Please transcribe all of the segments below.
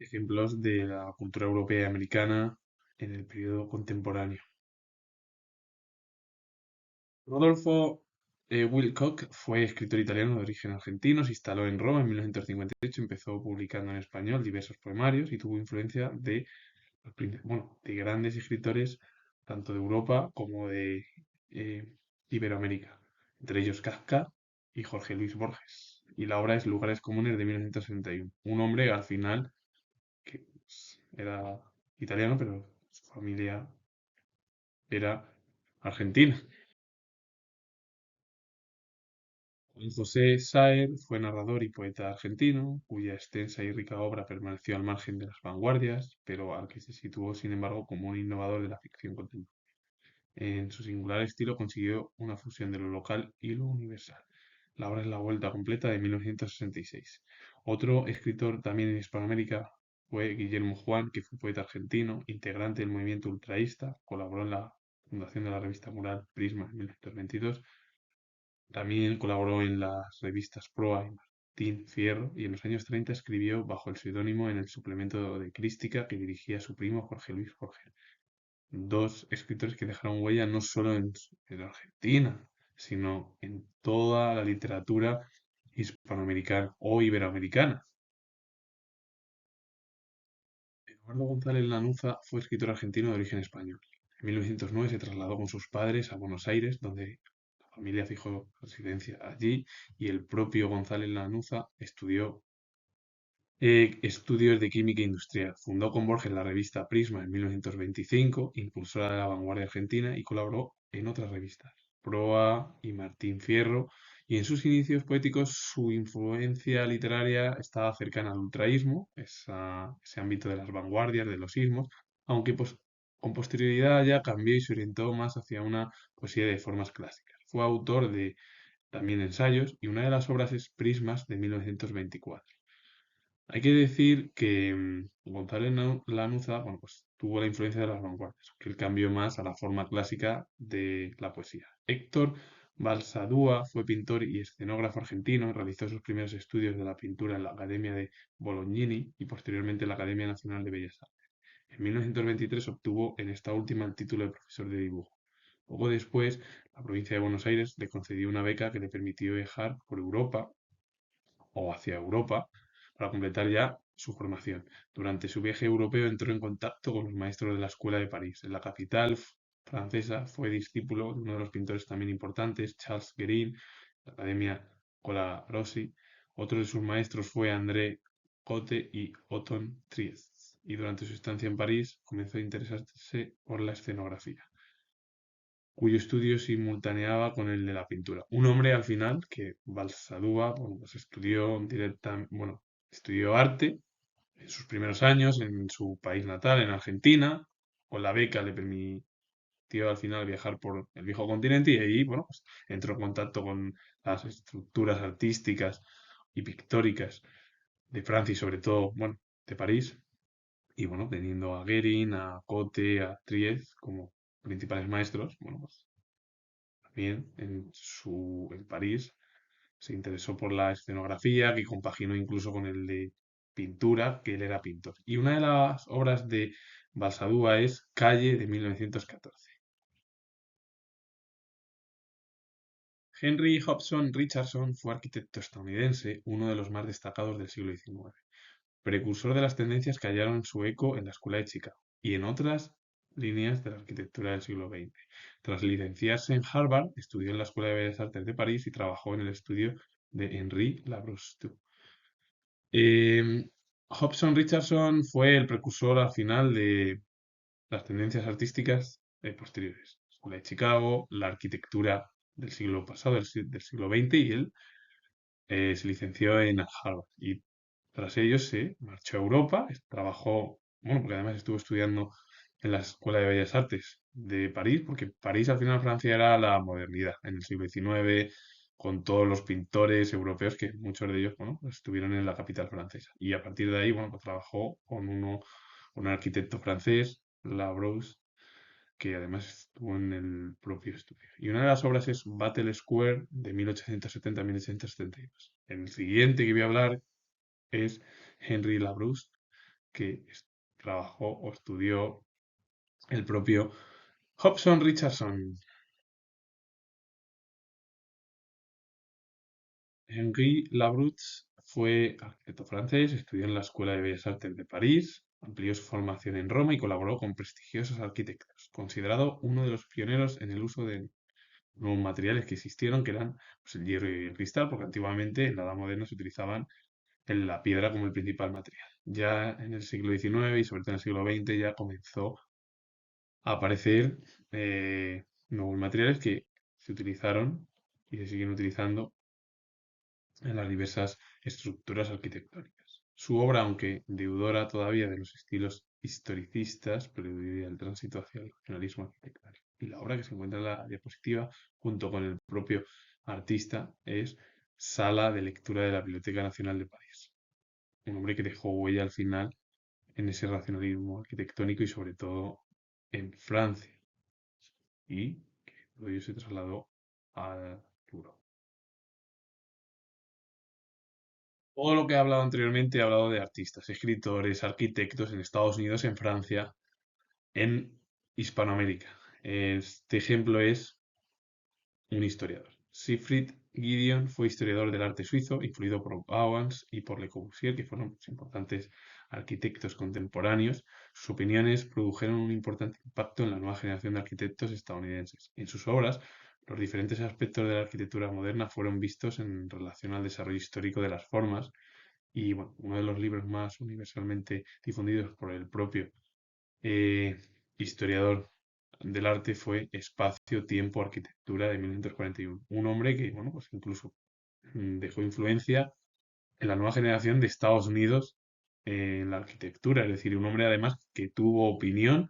ejemplos de la cultura europea y americana en el periodo contemporáneo. Rodolfo Wilcock fue escritor italiano de origen argentino, se instaló en Roma en 1958, empezó publicando en español diversos poemarios y tuvo influencia de, de grandes escritores tanto de Europa como de eh, Iberoamérica, entre ellos Kafka y Jorge Luis Borges. Y la obra es Lugares Comunes de 1961. Un hombre al final que pues, era italiano, pero su familia era argentina. Juan José Saer fue narrador y poeta argentino, cuya extensa y rica obra permaneció al margen de las vanguardias, pero al que se situó, sin embargo, como un innovador de la ficción contemporánea. En su singular estilo consiguió una fusión de lo local y lo universal. La obra es La Vuelta Completa de 1966. Otro escritor también en Hispanoamérica fue Guillermo Juan, que fue poeta argentino, integrante del movimiento ultraísta, colaboró en la fundación de la revista Mural Prisma en 1922. También colaboró en las revistas Proa y Martín Fierro y en los años 30 escribió bajo el seudónimo en el suplemento de Crística que dirigía su primo Jorge Luis Borges. Dos escritores que dejaron huella no solo en Argentina, sino en toda la literatura hispanoamericana o iberoamericana. Eduardo González Lanuza fue escritor argentino de origen español. En 1909 se trasladó con sus padres a Buenos Aires, donde la familia fijó residencia allí, y el propio González Lanuza estudió estudios de química industrial. Fundó con Borges la revista Prisma en 1925, impulsora de la vanguardia argentina y colaboró en otras revistas, Proa y Martín Fierro, y en sus inicios poéticos su influencia literaria estaba cercana al ultraísmo, ese ámbito de las vanguardias, de los ismos, aunque con posterioridad ya cambió y se orientó más hacia una poesía de formas clásicas. Fue autor de también ensayos y una de las obras es Prismas de 1924. Hay que decir que González Lanuza, bueno, pues tuvo la influencia de las vanguardias, que él cambió más a la forma clásica de la poesía. Héctor Balsadúa fue pintor y escenógrafo argentino, realizó sus primeros estudios de la pintura en la Academia de Bolognini y posteriormente en la Academia Nacional de Bellas Artes. En 1923 obtuvo en esta última el título de profesor de dibujo. Poco después, la provincia de Buenos Aires le concedió una beca que le permitió viajar por Europa o hacia Europa para completar ya su formación. Durante su viaje europeo entró en contacto con los maestros de la Escuela de París. En la capital francesa fue discípulo de uno de los pintores también importantes, Charles Guérin, la Academia Colarossi. Otro de sus maestros fue André Cotte y Otton Triest. Y durante su estancia en París comenzó a interesarse por la escenografía, cuyo estudio simultaneaba con el de la pintura. Un hombre al final que Balsadúa, bueno, pues estudió arte en sus primeros años en su país natal, en Argentina, con la beca le permitió al final viajar por el viejo continente y ahí, bueno, pues entró en contacto con las estructuras artísticas y pictóricas de Francia y sobre todo, bueno, de París. Y bueno, teniendo a Guérin, a Cotte, a Triest como principales maestros, bueno, pues también en París se interesó por la escenografía, que compaginó incluso con el de pintura, que él era pintor. Y una de las obras de Balsadúa es Calle de 1914. Henry Hobson Richardson fue arquitecto estadounidense, uno de los más destacados del siglo XIX, precursor de las tendencias que hallaron su eco en la Escuela de Chicago y en otras líneas de la arquitectura del siglo XX. Tras licenciarse en Harvard, estudió en la Escuela de Bellas Artes de París y trabajó en el estudio de Henri Labrouste. Hobson Richardson fue el precursor al final de las tendencias artísticas posteriores. La Escuela de Chicago, la arquitectura del siglo pasado, del siglo XX, y él se licenció en Harvard. Y tras ello se marchó a Europa, trabajó, bueno, porque además estuvo estudiando en la Escuela de Bellas Artes de París, porque París al final Francia era la modernidad en el siglo XIX, con todos los pintores europeos que muchos de ellos, bueno, pues estuvieron en la capital francesa. Y a partir de ahí, bueno, pues trabajó con un arquitecto francés, Labrousse, que además estuvo en el propio estudio. Y una de las obras es Battle Square de 1870 a 1872. El siguiente que voy a hablar es Henry Labrouste, que trabajó o estudió el propio Hobson Richardson. Henri Labruz fue arquitecto francés, estudió en la Escuela de Bellas Artes de París, amplió su formación en Roma y colaboró con prestigiosos arquitectos. Considerado uno de los pioneros en el uso de nuevos materiales que existieron, que eran pues, el hierro y el cristal, porque antiguamente en la Edad Moderna se utilizaban la piedra como el principal material. Ya en el siglo XIX y sobre todo en el siglo XX ya comenzó a aparecer nuevos materiales que se utilizaron y se siguen utilizando en las diversas estructuras arquitectónicas. Su obra, aunque deudora todavía de los estilos historicistas, preludia el tránsito hacia el racionalismo arquitectónico. Y la obra que se encuentra en la diapositiva, junto con el propio artista, es Sala de Lectura de la Biblioteca Nacional de París. Un hombre que dejó huella al final en ese racionalismo arquitectónico y sobre todo en Francia. Y que todo ello se trasladó al Europa. Todo lo que he hablado anteriormente he hablado de artistas, escritores, arquitectos en Estados Unidos, en Francia, en Hispanoamérica. Este ejemplo es un historiador. Siegfried Giedion fue historiador del arte suizo, influido por Bauhaus y por Le Corbusier, que fueron importantes arquitectos contemporáneos. Sus opiniones produjeron un importante impacto en la nueva generación de arquitectos estadounidenses. En sus obras, los diferentes aspectos de la arquitectura moderna fueron vistos en relación al desarrollo histórico de las formas y bueno, uno de los libros más universalmente difundidos por el propio eh, historiador del arte fue Espacio, Tiempo, Arquitectura de 1941. Un hombre que, bueno, pues incluso dejó influencia en la nueva generación de Estados Unidos en la arquitectura. Es decir, un hombre además que tuvo opinión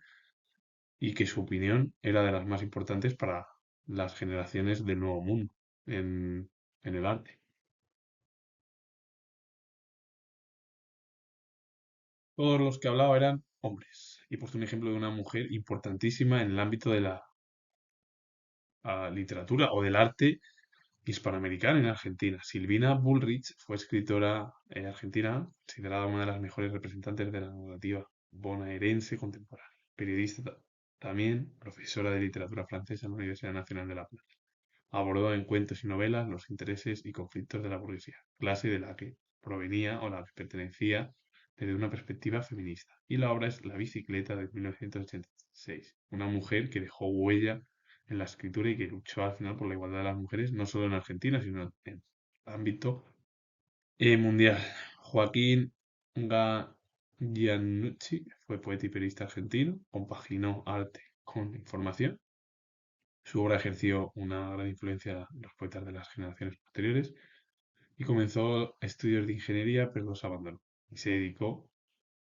y que su opinión era de las más importantes para las generaciones del Nuevo Mundo en el arte. Todos los que hablaba eran hombres. Y he puesto un ejemplo de una mujer importantísima en el ámbito de la literatura o del arte hispanoamericana en Argentina. Silvina Bullrich fue escritora argentina, considerada una de las mejores representantes de la narrativa bonaerense contemporánea. Periodista también, profesora de literatura francesa en la Universidad Nacional de La Plata. Abordó en cuentos y novelas los intereses y conflictos de la burguesía, clase de la que provenía o la que pertenecía desde una perspectiva feminista. Y la obra es La bicicleta de 1986, una mujer que dejó huella en la escritura y que luchó al final por la igualdad de las mujeres, no solo en Argentina, sino en el ámbito mundial. Joaquín Giannucci fue poeta y periodista argentino, compaginó arte con información. Su obra ejerció una gran influencia en los poetas de las generaciones posteriores y comenzó estudios de ingeniería, pero los abandonó y se dedicó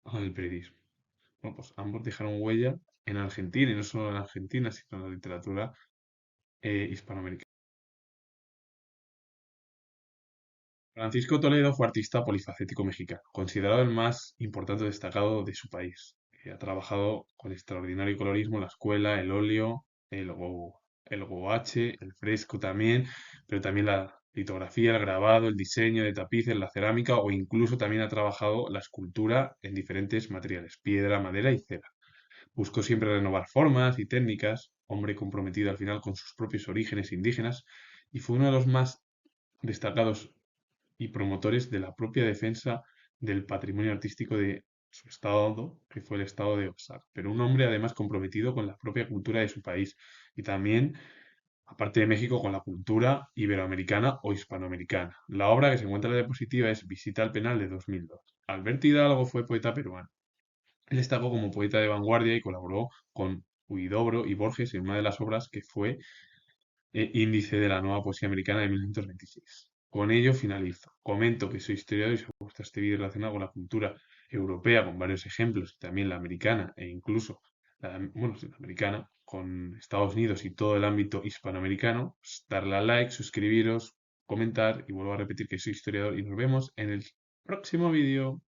al periodismo. Bueno, pues ambos dejaron huella en Argentina, y no solo en Argentina, sino en la literatura hispanoamericana. Francisco Toledo fue artista polifacético mexicano, considerado el más importante destacado de su país. Ha trabajado con extraordinario colorismo la escuela, el óleo, el gouache, el fresco también, pero también la litografía, el grabado, el diseño de tapices, la cerámica o incluso también ha trabajado la escultura en diferentes materiales, piedra, madera y cera. Buscó siempre renovar formas y técnicas, hombre comprometido al final con sus propios orígenes indígenas y fue uno de los más destacados y promotores de la propia defensa del patrimonio artístico de su estado, que fue el estado de Oaxaca, pero un hombre además comprometido con la propia cultura de su país y también, aparte de México, con la cultura iberoamericana o hispanoamericana. La obra que se encuentra en la diapositiva es Visita al Penal de 2002. Alberto Hidalgo fue poeta peruano. Él destacó como poeta de vanguardia y colaboró con Huidobro y Borges en una de las obras que fue índice de la nueva poesía americana de 1926. Con ello finalizo. Comento que soy historiador y si os gusta este vídeo relacionado con la cultura europea, con varios ejemplos, y también la americana e incluso bueno, sí, la americana, con Estados Unidos y todo el ámbito hispanoamericano, pues darle a like, suscribiros, comentar y vuelvo a repetir que soy historiador y nos vemos en el próximo vídeo.